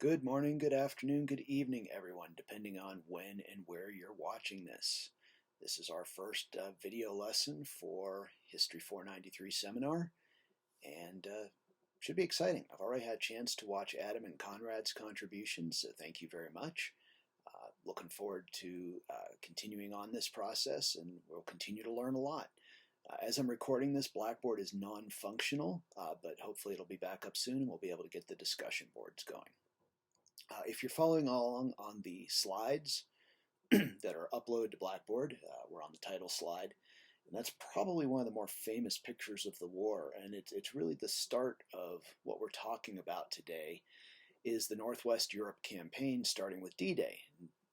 Good morning, good afternoon, good evening, everyone, depending on when and where you're watching this. This is our first video lesson for History 493 seminar, and should be exciting. I've already had a chance to watch Adam and Conrad's contributions, so thank you very much. Looking forward to continuing on this process, and we'll continue to learn a lot. As I'm recording this, Blackboard is non-functional, but hopefully it'll be back up soon and we'll be able to get the discussion boards going. If you're following along on the slides that are uploaded to Blackboard, we're on the title slide, and that's probably one of the more famous pictures of the war, and it's really the start of what we're talking about today is the Northwest Europe campaign starting with D-Day.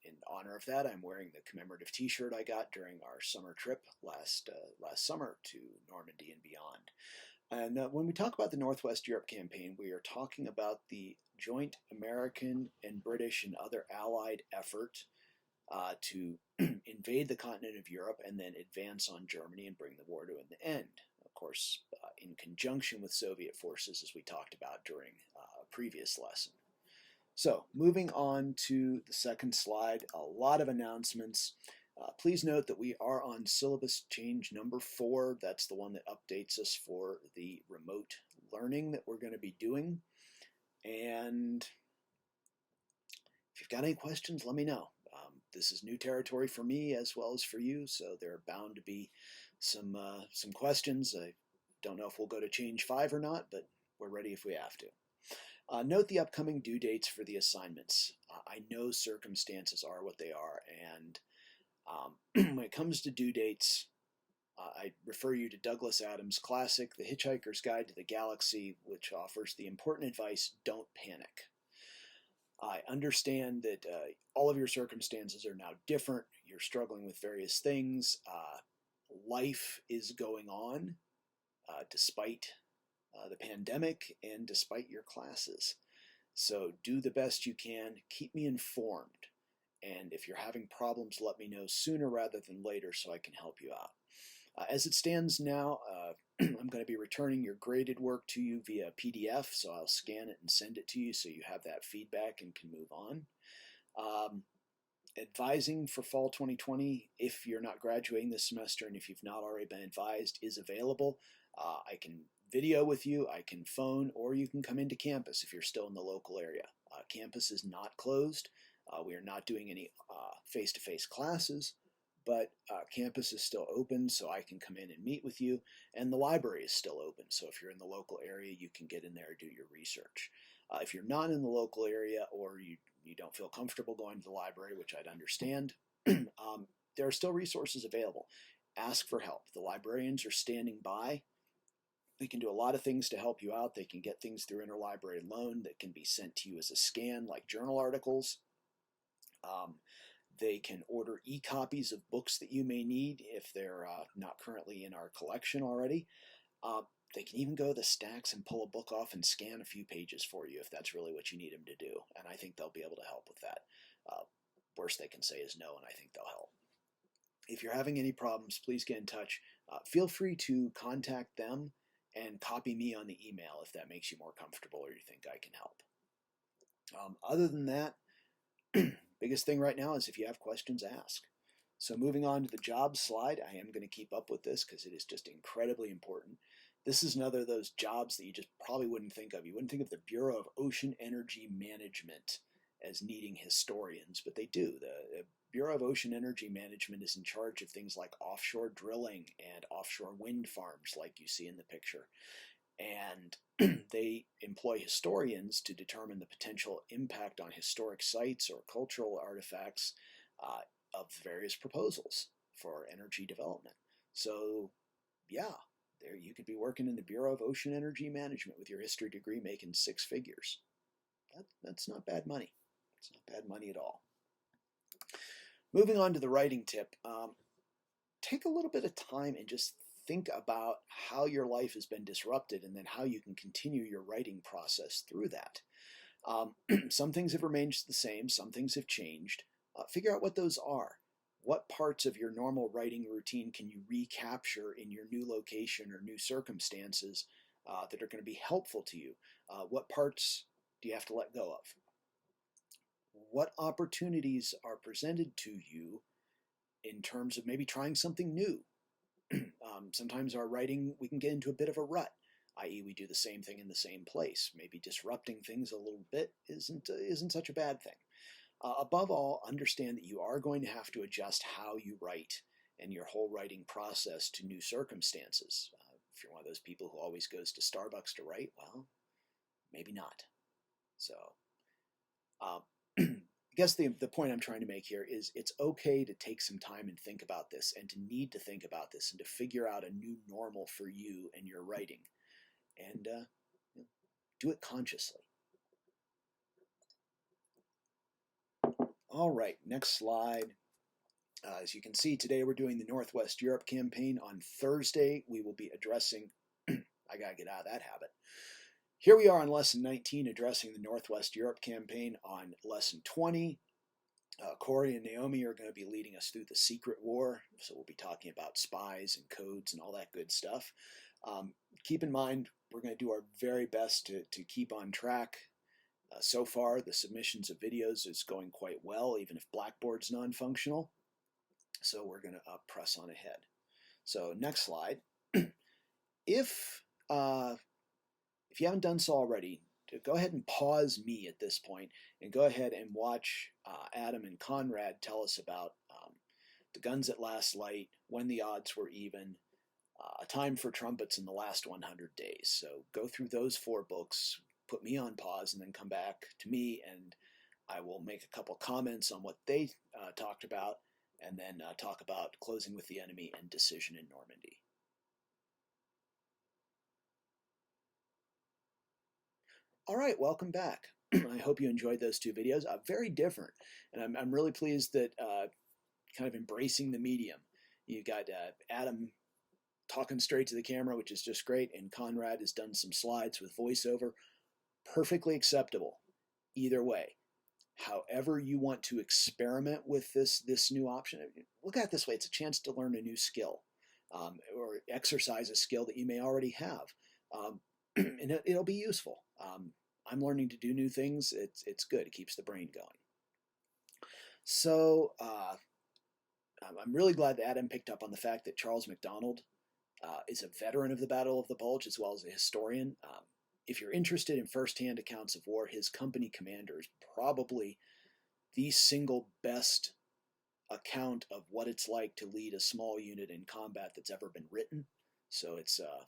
In honor of that, I'm wearing the commemorative t-shirt I got during our summer trip last summer to Normandy and beyond. And when we talk about the Northwest Europe campaign, we are talking about the joint American and British and other allied effort to invade the continent of Europe and then advance on Germany and bring the war to an end. Of course, in conjunction with Soviet forces, as we talked about during a previous lesson. So, moving on to the second slide, a lot of announcements. Please note that we are on syllabus change number 4. That's the one that updates us for the remote learning that we're going to be doing. And if you've got any questions, let me know. This is new territory for me as well as for you, so there are bound to be some questions. I don't know if we'll go to change 5 or not, but we're ready if we have to. Note the upcoming due dates for the assignments. I know circumstances are what they are, and when it comes to due dates, I refer you to Douglas Adams' classic, The Hitchhiker's Guide to the Galaxy, which offers the important advice, don't panic. I understand that all of your circumstances are now different. You're struggling with various things. Life is going on despite the pandemic and despite your classes. So do the best you can. Keep me informed. And if you're having problems, let me know sooner rather than later so I can help you out. As it stands now, I'm going to be returning your graded work to you via PDF, so I'll scan it and send it to you so you have that feedback and can move on. Advising for fall 2020, if you're not graduating this semester and if you've not already been advised, is available. I can video with you, I can phone, or you can come into campus if you're still in the local area. Campus is not closed. We are not doing any face-to-face classes, but campus is still open, so I can come in and meet with you, and the library is still open, so if you're in the local area, you can get in there and do your research. If you're not in the local area or you don't feel comfortable going to the library, which I'd understand, there are still resources available. Ask for help. The librarians are standing by. They can do a lot of things to help you out. They can get things through interlibrary loan that can be sent to you as a scan, like journal articles. They can order e-copies of books that you may need if they're not currently in our collection already. They can even go to the stacks and pull a book off and scan a few pages for you if that's really what you need them to do. And I think they'll be able to help with that. Worst they can say is no, and I think they'll help. If you're having any problems, please get in touch. Feel free to contact them and copy me on the email if that makes you more comfortable or you think I can help. Other than that, biggest thing right now is if you have questions, ask. So moving on to the jobs slide, I am going to keep up with this because it is just incredibly important. This is another of those jobs that you just probably wouldn't think of. You wouldn't think of the Bureau of Ocean Energy Management as needing historians, but they do. The Bureau of Ocean Energy Management is in charge of things like offshore drilling and offshore wind farms like you see in the picture. And they employ historians to determine the potential impact on historic sites or cultural artifacts of various proposals for energy development. So, yeah, there you could be working in the Bureau of Ocean Energy Management with your history degree making 6 figures. That's not bad money. It's not bad money at all. Moving on to the writing tip, take a little bit of time and just think about how your life has been disrupted and then how you can continue your writing process through that. Some things have remained the same, some things have changed. Figure out what those are. What parts of your normal writing routine can you recapture in your new location or new circumstances that are going to be helpful to you? What parts do you have to let go of? what opportunities are presented to you in terms of maybe trying something new. Sometimes our writing, we can get into a bit of a rut, i.e. we do the same thing in the same place. Maybe disrupting things a little bit isn't such a bad thing. Above all, understand that you are going to have to adjust how you write and your whole writing process to new circumstances. If you're one of those people who always goes to Starbucks to write, well, maybe not. So I guess the point I'm trying to make here is it's okay to take some time and think about this, and to need to think about this, and to figure out a new normal for you and your writing, and do it consciously. All right, next slide. As you can see, today we're doing the Northwest Europe campaign. On Thursday, we will be addressing, I gotta get out of that habit. Here we are on lesson 19, addressing the Northwest Europe campaign. On lesson 20, Corey and Naomi are going to be leading us through the Secret War, so we'll be talking about spies and codes and all that good stuff. Keep in mind, we're going to do our very best to keep on track. So far, the submissions of videos is going quite well, even if Blackboard's non-functional. So we're going to press on ahead. So next slide. If you haven't done so already, go ahead and pause me at this point and go ahead and watch Adam and Conrad tell us about The Guns at Last Light, When the Odds Were Even, A Time for Trumpets, in the Last 100 Days. So go through those 4 books, put me on pause, and then come back to me, and I will make a couple comments on what they talked about, and then talk about Closing with the Enemy and Decision in Normandy. All right, welcome back. I hope you enjoyed those 2 videos. Very different, and I'm really pleased that kind of embracing the medium. You got Adam talking straight to the camera, which is just great, and Conrad has done some slides with voiceover. Perfectly acceptable either way. However you want to experiment with this new option, look at it this way: it's a chance to learn a new skill, or exercise a skill that you may already have, and it'll be useful. I'm learning to do new things. It's good. It keeps the brain going. So I'm really glad that Adam picked up on the fact that Charles MacDonald is a veteran of the Battle of the Bulge, as well as a historian. If you're interested in firsthand accounts of war, his company commander is probably the single best account of what it's like to lead a small unit in combat that's ever been written. So it's a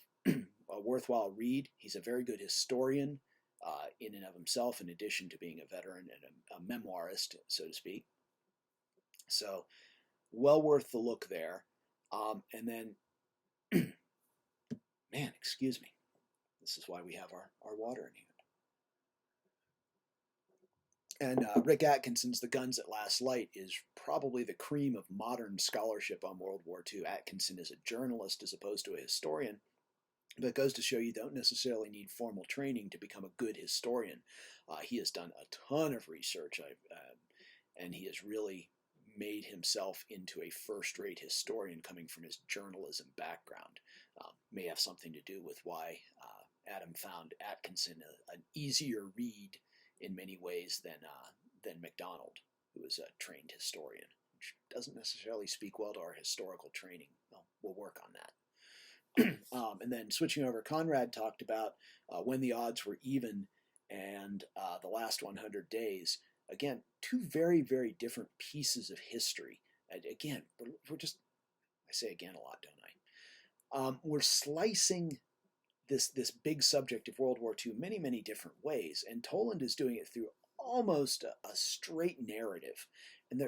worthwhile read. He's a very good historian in and of himself, in addition to being a veteran and a memoirist, so to speak. So well worth the look there. And then, man, excuse me. This is why we have our water in hand. And Rick Atkinson's The Guns at Last Light is probably the cream of modern scholarship on World War II. Atkinson is a journalist as opposed to a historian, but it goes to show you don't necessarily need formal training to become a good historian. He has done a ton of research, and he has really made himself into a first-rate historian coming from his journalism background. May have something to do with why Adam found Atkinson an easier read in many ways than MacDonald, who is a trained historian, which doesn't necessarily speak well to our historical training. Well, we'll work on that. And then switching over, Conrad talked about When the Odds Were Even and The Last 100 Days. Again, 2 very, very different pieces of history. And again, we're just, I say again a lot, don't I? We're slicing this big subject of World War II many, many different ways, and Toland is doing it through almost a straight narrative. And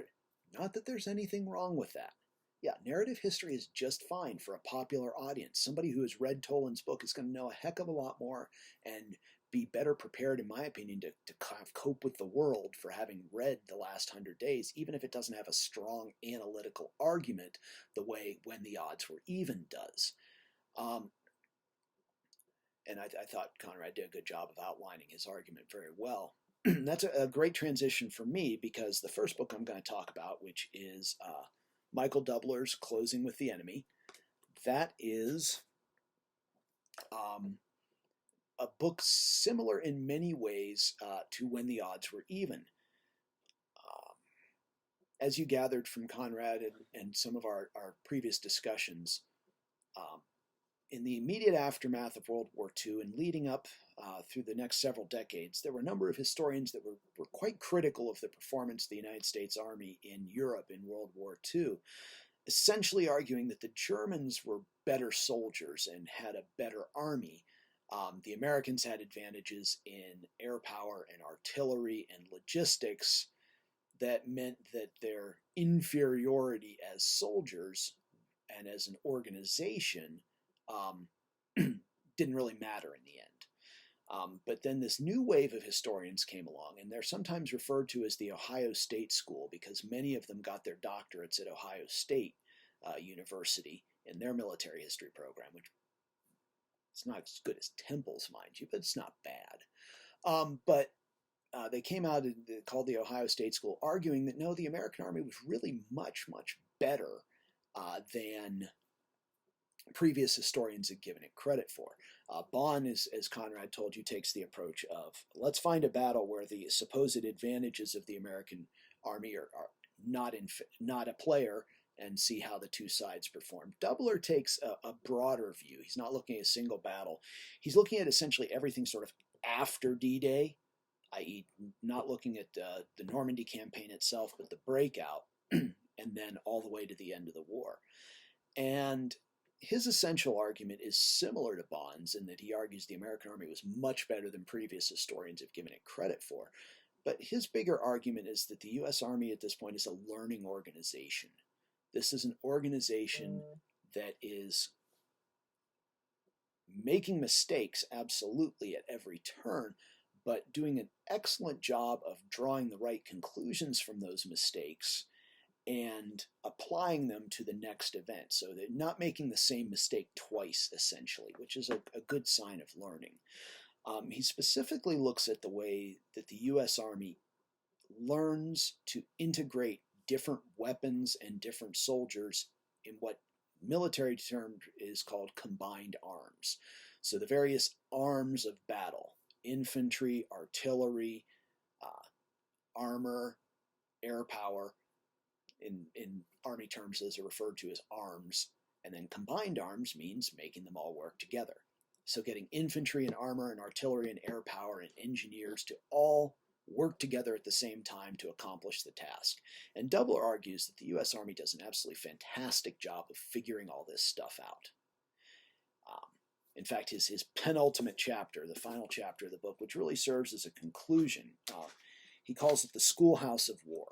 not that there's anything wrong with that. Yeah, narrative history is just fine for a popular audience. Somebody who has read Toland's book is going to know a heck of a lot more and be better prepared, in my opinion, to kind of cope with the world for having read The Last 100 Days, even if it doesn't have a strong analytical argument the way When the Odds Were Even does. And I thought Conrad did a good job of outlining his argument very well. That's a great transition for me, because the first book I'm going to talk about, which is Michael Doubler's Closing with the Enemy, that is a book similar in many ways to When the Odds Were Even. as you gathered from Conrad and some of our previous discussions, um, in the immediate aftermath of World War II and leading up through the next several decades, there were a number of historians that were quite critical of the performance of the United States Army in Europe in World War II, essentially arguing that the Germans were better soldiers and had a better army. The Americans had advantages in air power and artillery and logistics that meant that their inferiority as soldiers and as an organization um, didn't really matter in the end. But then this new wave of historians came along, and they're sometimes referred to as the Ohio State School because many of them got their doctorates at Ohio State University in their military history program, which it's not as good as Temple's, mind you, but it's not bad. But they came out and called the Ohio State School, arguing that no, the American Army was really much, much better than previous historians had given it credit for. Bonn, as Conrad told you, takes the approach of let's find a battle where the supposed advantages of the American Army are not a player and see how the two sides perform. Doubler takes a broader view. He's not looking at a single battle. He's looking at essentially everything sort of after D-Day, i.e. not looking at the Normandy campaign itself, but the breakout, and then all the way to the end of the war. And his essential argument is similar to Bond's in that he argues the American Army was much better than previous historians have given it credit for. But his bigger argument is that the U.S. Army at this point is a learning organization. This is an organization that is making mistakes, absolutely, at every turn, but doing an excellent job of drawing the right conclusions from those mistakes and applying them to the next event. So they're not making the same mistake twice, essentially, which is a good sign of learning. He specifically looks at the way that the U.S. Army learns to integrate different weapons and different soldiers in what military term is called combined arms. So the various arms of battle, infantry, artillery, armor, air power, in Army terms, those are referred to as arms, and then combined arms means making them all work together. So getting infantry and armor and artillery and air power and engineers to all work together at the same time to accomplish the task. And Doubler argues that the U.S. Army does an absolutely fantastic job of figuring all this stuff out. In fact, his penultimate chapter, the final chapter of the book, which really serves as a conclusion, he calls it the Schoolhouse of War.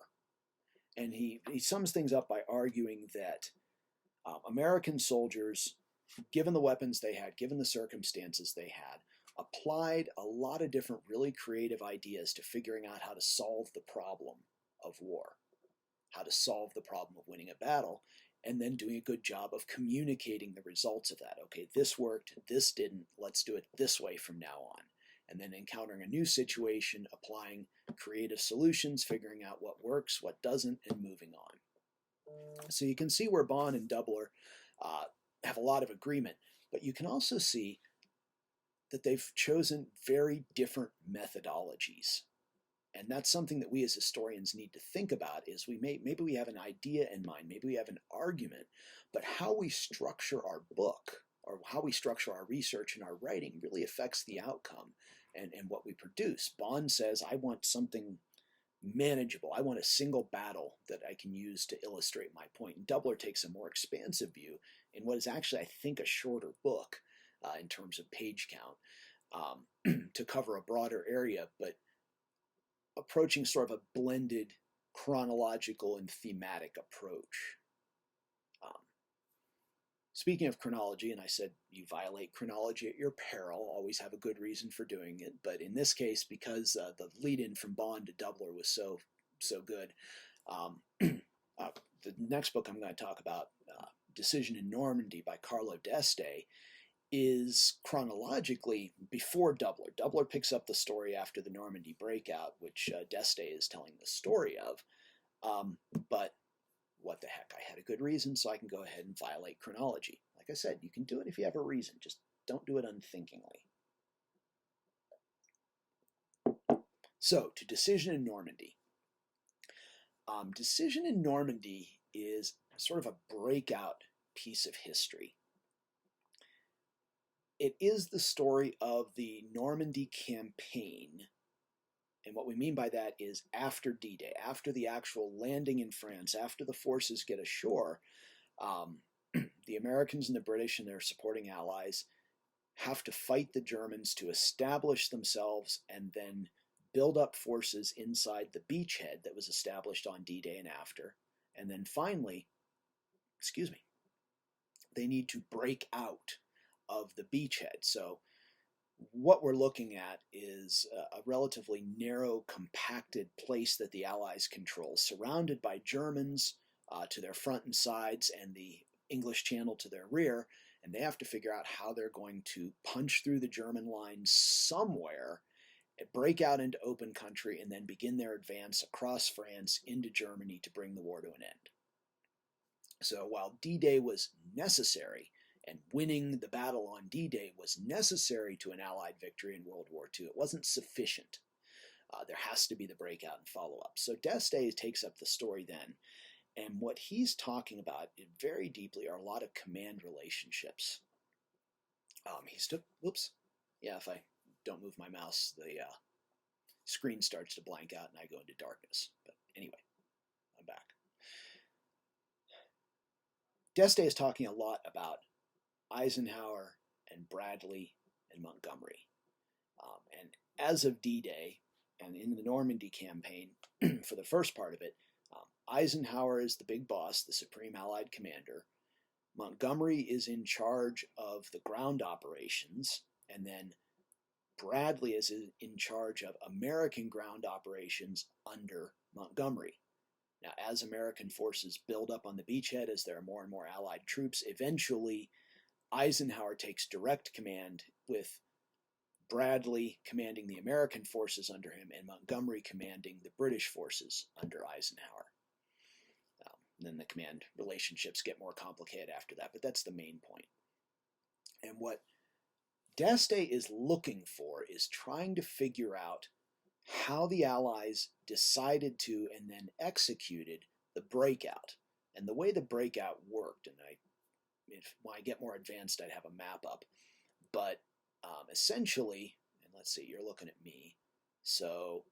And he sums things up by arguing that American soldiers, given the weapons they had, given the circumstances they had, applied a lot of different really creative ideas to figuring out how to solve the problem of war, how to solve the problem of winning a battle, and then doing a good job of communicating the results of that. Okay, this worked, this didn't, let's do it this way from now on. And then encountering a new situation, applying creative solutions, figuring out what works, what doesn't, and moving on. So you can see where Bonn and Doubler have a lot of agreement, but you can also see that they've chosen very different methodologies. And that's something that we as historians need to think about is maybe we have an idea in mind, maybe we have an argument, but how we structure our book or how we structure our research and our writing really affects the outcome and what we produce. Bond says, I want something manageable. I want a single battle that I can use to illustrate my point. And Doubler takes a more expansive view in what is actually, I think, a shorter book in terms of page count to cover a broader area, but approaching sort of a blended chronological and thematic approach. Speaking of chronology, and I said you violate chronology at your peril, always have a good reason for doing it, but in this case, because the lead-in from Bond to Doubler was so good, the next book I'm going to talk about, Decision in Normandy by Carlo d'Este, is chronologically before Doubler. Doubler picks up the story after the Normandy breakout, which d'Este is telling the story of. But what the heck, I had a good reason, so I can go ahead and violate chronology. Like I said, you can do it if you have a reason, just don't do it unthinkingly. So, to Decision in Normandy. Decision in Normandy is sort of a breakout piece of history. It is the story of the Normandy campaign. And what we mean by that is after D-Day, after the actual landing in France, after the forces get ashore, the Americans and the British and their supporting allies have to fight the Germans to establish themselves and then build up forces inside the beachhead that was established on D-Day and after. And then finally, they need to break out of the beachhead. So what we're looking at is a relatively narrow, compacted place that the Allies control, surrounded by Germans to their front and sides and the English Channel to their rear, and they have to figure out how they're going to punch through the German lines somewhere, break out into open country, and then begin their advance across France into Germany to bring the war to an end. So while D-Day was necessary, and winning the battle on D-Day was necessary to an Allied victory in World War II, it wasn't sufficient. There has to be the breakout and follow-up. So D'Este takes up the story then, and what he's talking about very deeply are a lot of command relationships. If I don't move my mouse, the screen starts to blank out and I go into darkness. But anyway, I'm back. D'Este is talking a lot about Eisenhower and Bradley and Montgomery. And as of D-Day and in the Normandy campaign, for the first part of it, Eisenhower is the big boss, the supreme Allied commander. Montgomery is in charge of the ground operations, and then Bradley is in charge of American ground operations under Montgomery. Now, as American forces build up on the beachhead, as there are more and more Allied troops, eventually Eisenhower takes direct command, with Bradley commanding the American forces under him and Montgomery commanding the British forces under Eisenhower. Then the command relationships get more complicated after that, but that's the main point. And what D'Este is looking for is trying to figure out how the Allies decided to and then executed the breakout. And the way the breakout worked, and when I get more advanced, I'd have a map up. But essentially, and let's see, you're looking at me. So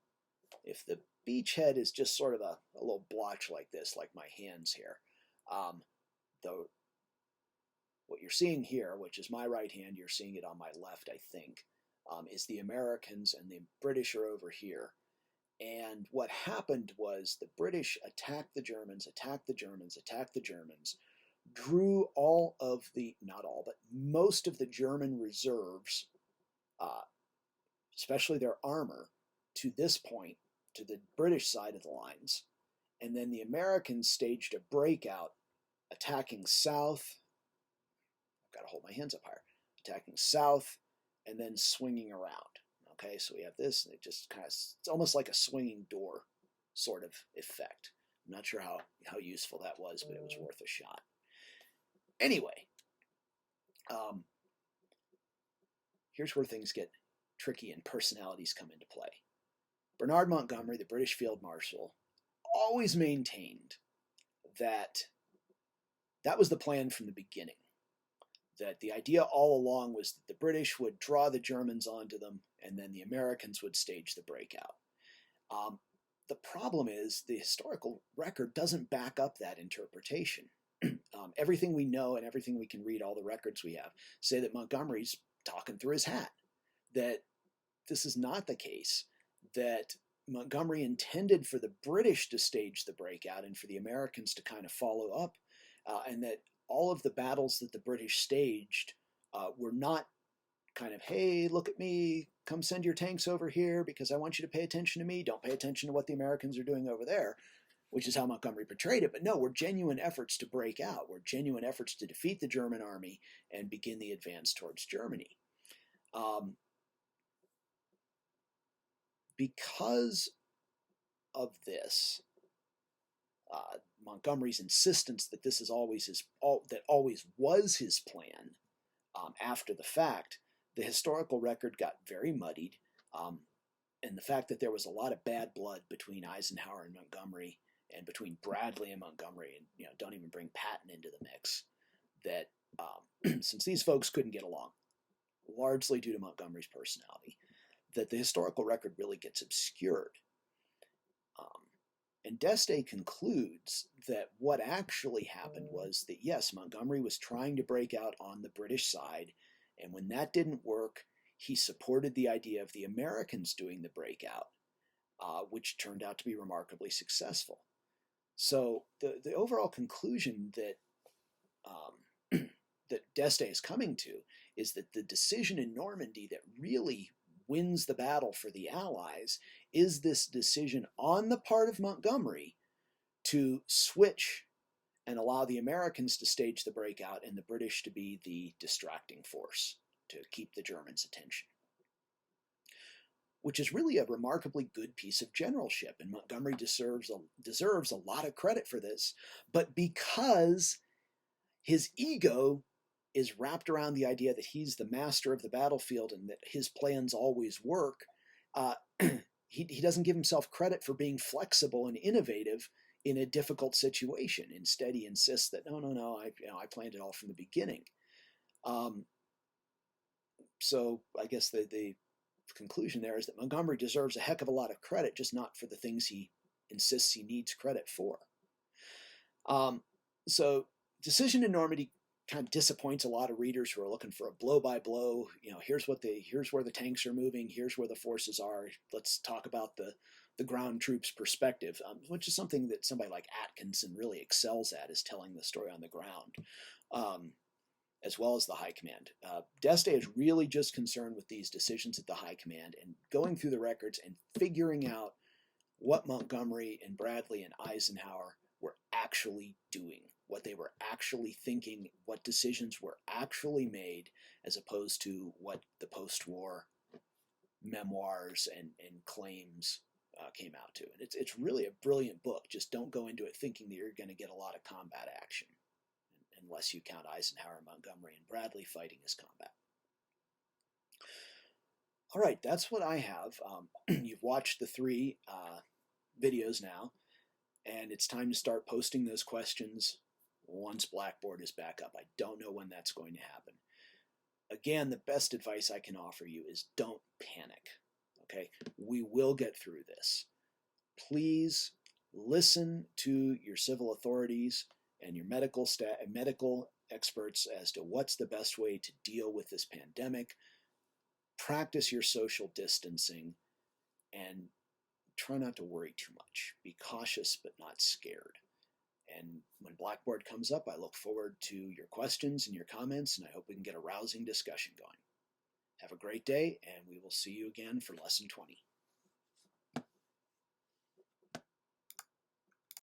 if the beachhead is just sort of a little blotch like this, like my hands here, what you're seeing here, which is my right hand, you're seeing it on my left, I think, is the Americans, and the British are over here. And what happened was the British attacked the Germans, drew all of the, not all, but most of the German reserves, especially their armor, to this point, to the British side of the lines. And then the Americans staged a breakout, attacking south. I've got to hold my hands up higher. Attacking south and then swinging around. Okay, so we have this, and it just kind of, it's almost like a swinging door sort of effect. I'm not sure how useful that was, but it was worth a shot. Anyway, here's where things get tricky and personalities come into play. Bernard Montgomery, the British Field Marshal, always maintained that that was the plan from the beginning. That the idea all along was that the British would draw the Germans onto them, and then the Americans would stage the breakout. The problem is the historical record doesn't back up that interpretation. Everything we know and everything we can read, all the records we have, say that Montgomery's talking through his hat, that this is not the case, that Montgomery intended for the British to stage the breakout and for the Americans to kind of follow up, and that all of the battles that the British staged were not kind of, hey, look at me, come send your tanks over here because I want you to pay attention to me, don't pay attention to what the Americans are doing over there, which is how Montgomery portrayed it. But no, we're genuine efforts to break out. We're genuine efforts to defeat the German army and begin the advance towards Germany. Because of this, Montgomery's insistence that this is always always was his plan, after the fact, the historical record got very muddied, and the fact that there was a lot of bad blood between Eisenhower and Montgomery, and between Bradley and Montgomery, and don't even bring Patton into the mix, that since these folks couldn't get along, largely due to Montgomery's personality, that the historical record really gets obscured. And D'Este concludes that what actually happened was that, yes, Montgomery was trying to break out on the British side, and when that didn't work, he supported the idea of the Americans doing the breakout, which turned out to be remarkably successful. So the overall conclusion that that D'Este is coming to is that the decision in Normandy that really wins the battle for the Allies is this decision on the part of Montgomery to switch and allow the Americans to stage the breakout and the British to be the distracting force to keep the Germans' attention. Which is really a remarkably good piece of generalship, and Montgomery deserves a lot of credit for this, but because his ego is wrapped around the idea that he's the master of the battlefield and that his plans always work, he doesn't give himself credit for being flexible and innovative in a difficult situation. Instead, he insists that no, I planned it all from the beginning. So I guess the conclusion there is that Montgomery deserves a heck of a lot of credit, just not for the things he insists he needs credit for. So decision in Normandy kind of disappoints a lot of readers who are looking for a blow-by-blow, here's where the tanks are moving, here's where the forces are, let's talk about the ground troops perspective, which is something that somebody like Atkinson really excels at, is telling the story on the ground, as well as the high command. D'Este is really just concerned with these decisions at the high command and going through the records and figuring out what Montgomery and Bradley and Eisenhower were actually doing, what they were actually thinking, what decisions were actually made, as opposed to what the post-war memoirs and claims came out to. And it's really a brilliant book. Just don't go into it thinking that you're going to get a lot of combat action, unless you count Eisenhower, Montgomery, and Bradley fighting as combat. All right, that's what I have. You've watched the 3 videos now, and it's time to start posting those questions once Blackboard is back up. I don't know when that's going to happen. Again, the best advice I can offer you is don't panic. Okay, we will get through this. Please listen to your civil authorities and your medical experts as to what's the best way to deal with this pandemic. Practice your social distancing and try not to worry too much. Be cautious but not scared. And when Blackboard comes up, I look forward to your questions and your comments, and I hope we can get a rousing discussion going. Have a great day, and we will see you again for Lesson 20.